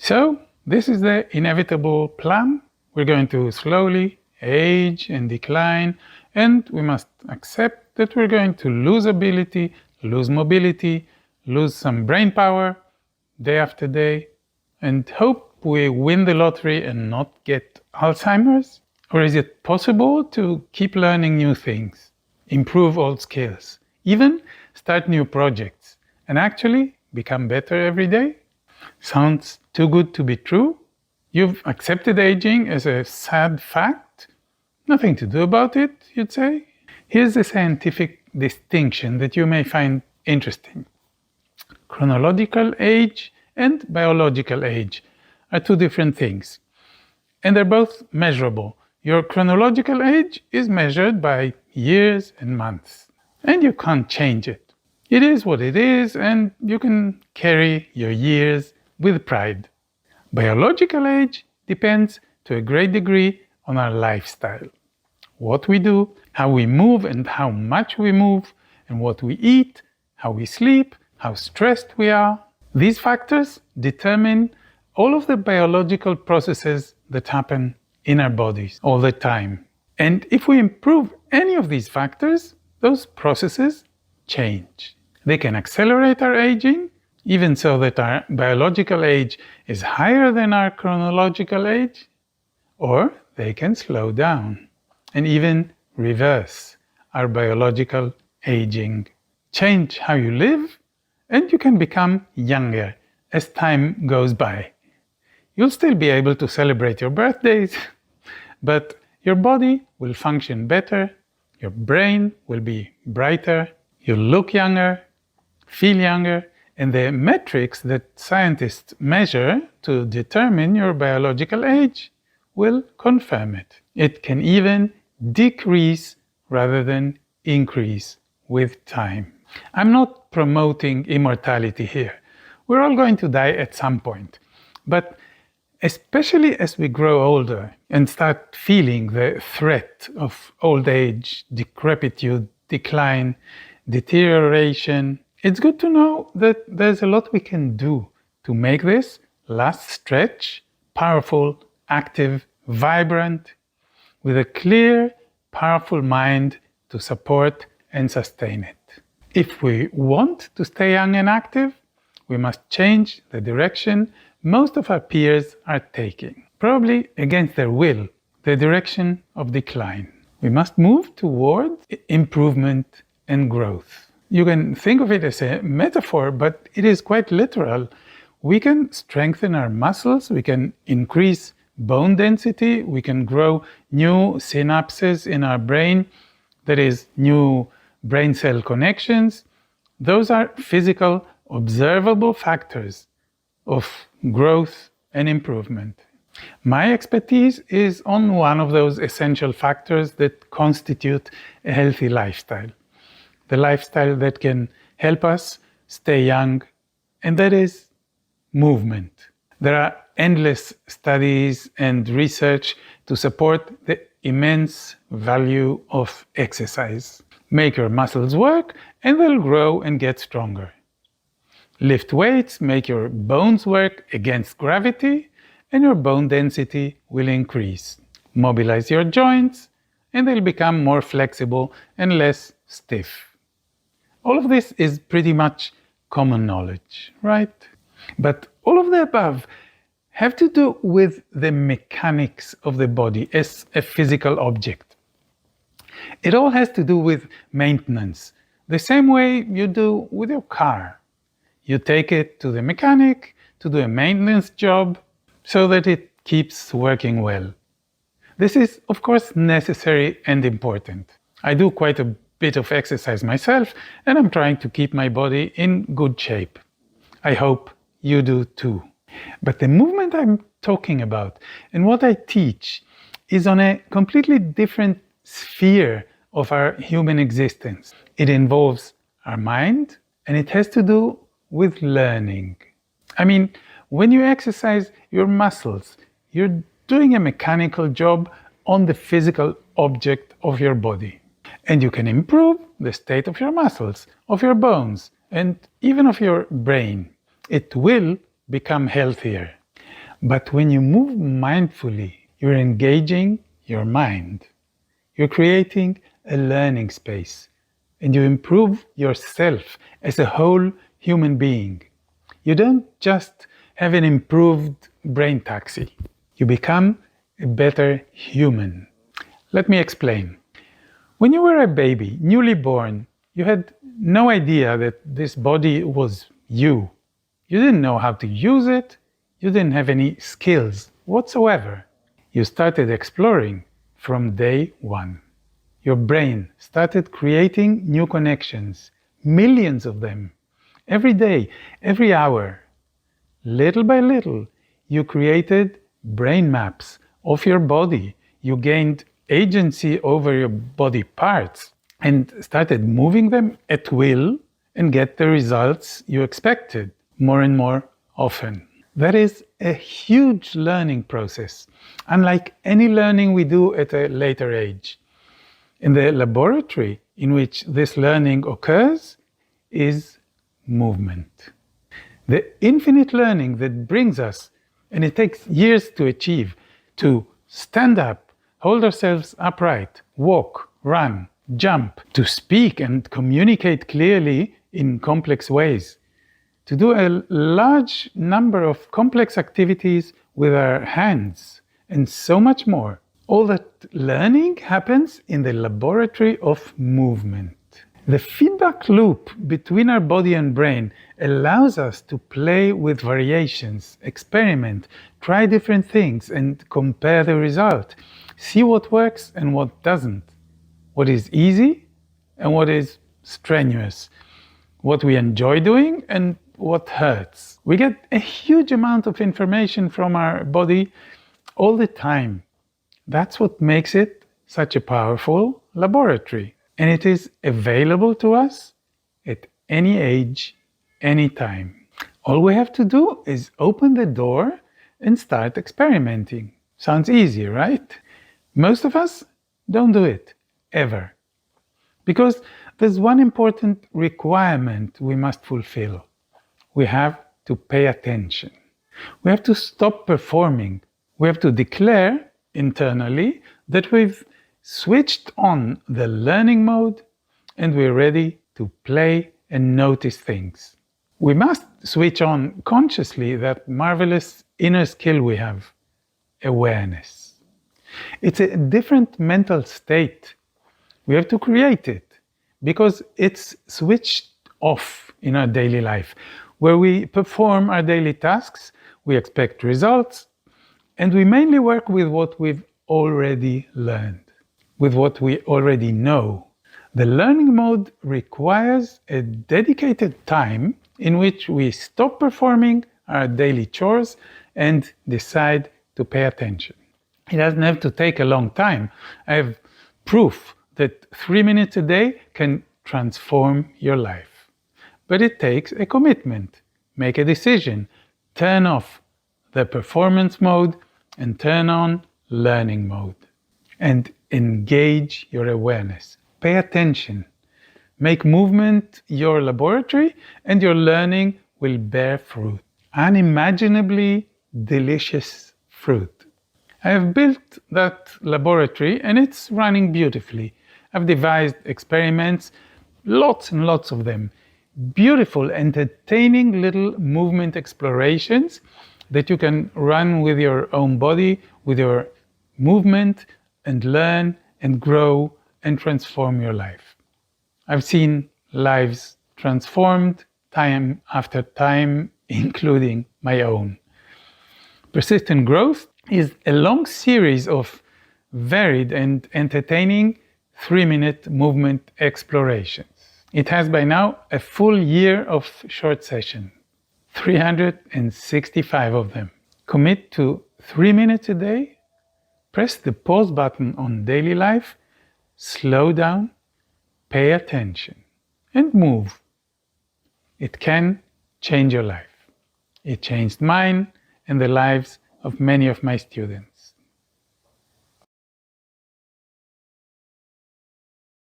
So this is the inevitable plan. We're going to slowly age and decline, and we must accept that we're going to lose ability, lose mobility, lose some brain power day after day, and hope we win the lottery and not get Alzheimer's? Or is it possible to keep learning new things, improve old skills, even start new projects, and actually become better every day? Sounds too good to be true? You've accepted aging as a sad fact? Nothing to do about it, you'd say? Here's a scientific distinction that you may find interesting. Chronological age and biological age are two different things, and they're both measurable. Your chronological age is measured by years and months, and you can't change it. It is what it is, and you can carry your years with pride. Biological age depends to a great degree on our lifestyle. What we do, how we move and how much we move, and what we eat, how we sleep, how stressed we are. These factors determine all of the biological processes that happen in our bodies all the time. And if we improve any of these factors, those processes change. They can accelerate our aging, even so that our biological age is higher than our chronological age, or they can slow down and even reverse our biological aging. Change how you live, and you can become younger as time goes by. You'll still be able to celebrate your birthdays, but your body will function better, your brain will be brighter, you'll look younger, feel younger, and the metrics that scientists measure to determine your biological age will confirm it. It can even decrease rather than increase with time. I'm not promoting immortality here. We're all going to die at some point, but especially as we grow older and start feeling the threat of old age, decrepitude, decline, deterioration, it's good to know that there's a lot we can do to make this last stretch powerful, active, vibrant, with a clear, powerful mind to support and sustain it. If we want to stay young and active, we must change the direction most of our peers are taking, probably against their will, the direction of decline. We must move towards improvement and growth. You can think of it as a metaphor, but it is quite literal. We can strengthen our muscles, we can increase bone density, we can grow new synapses in our brain, that is, new brain cell connections. Those are physical, observable factors of growth and improvement. My expertise is on one of those essential factors that constitute a healthy lifestyle. The lifestyle that can help us stay young, and that is movement. There are endless studies and research to support the immense value of exercise. Make your muscles work and they'll grow and get stronger. Lift weights, make your bones work against gravity, and your bone density will increase. Mobilize your joints and they'll become more flexible and less stiff. All of this is pretty much common knowledge, right? But all of the above have to do with the mechanics of the body as a physical object. It all has to do with maintenance, the same way you do with your car. You take it to the mechanic to do a maintenance job so that it keeps working well. This is, of course, necessary and important. I do quite a bit of exercise myself, and I'm trying to keep my body in good shape. I hope you do too. But the movement I'm talking about and what I teach is on a completely different sphere of our human existence. It involves our mind, and it has to do with learning. I mean, when you exercise your muscles, you're doing a mechanical job on the physical object of your body. And you can improve the state of your muscles, of your bones, and even of your brain. It will become healthier. But when you move mindfully, you're engaging your mind. You're creating a learning space, and you improve yourself as a whole human being. You don't just have an improved brain taxi. You become a better human. Let me explain. When you were a baby, newly born, you had no idea that this body was you. You didn't know how to use it. You didn't have any skills whatsoever. You started exploring from day one. Your brain started creating new connections, millions of them, every day, every hour. Little by little, you created brain maps of your body. You gained agency over your body parts and started moving them at will and get the results you expected more and more often. That is a huge learning process, unlike any learning we do at a later age. In the laboratory in which this learning occurs is movement. The infinite learning that brings us, and it takes years to achieve, to stand up, hold ourselves upright, walk, run, jump, to speak and communicate clearly in complex ways, to do a large number of complex activities with our hands, and so much more. All that learning happens in the laboratory of movement. The feedback loop between our body and brain allows us to play with variations, experiment, try different things, and compare the result. See what works and what doesn't. What is easy and what is strenuous. What we enjoy doing and what hurts. We get a huge amount of information from our body all the time. That's what makes it such a powerful laboratory. And it is available to us at any age, any time. All we have to do is open the door and start experimenting. Sounds easy, right? Most of us don't do it, ever. Because there's one important requirement we must fulfill. We have to pay attention. We have to stop performing. We have to declare internally that we've switched on the learning mode and we're ready to play and notice things. We must switch on consciously that marvelous inner skill we have, awareness. It's a different mental state. We have to create it because it's switched off in our daily life. Where we perform our daily tasks, we expect results, and we mainly work with what we've already learned, with what we already know. The learning mode requires a dedicated time in which we stop performing our daily chores and decide to pay attention. It doesn't have to take a long time. I have proof that 3 minutes a day can transform your life. But it takes a commitment. Make a decision. Turn off the performance mode and turn on learning mode. And engage your awareness. Pay attention. Make movement your laboratory and your learning will bear fruit. Unimaginably delicious fruit. I have built that laboratory and it's running beautifully. I've devised experiments, lots and lots of them. Beautiful, entertaining little movement explorations that you can run with your own body, with your movement, and learn and grow and transform your life. I've seen lives transformed time after time, including my own. Persistent growth is a long series of varied and entertaining 3-minute movement explorations. It has by now a full year of short sessions, 365 of them. Commit to 3 minutes a day, press the pause button on daily life, slow down, pay attention, and move. It can change your life. It changed mine and the lives of many of my students.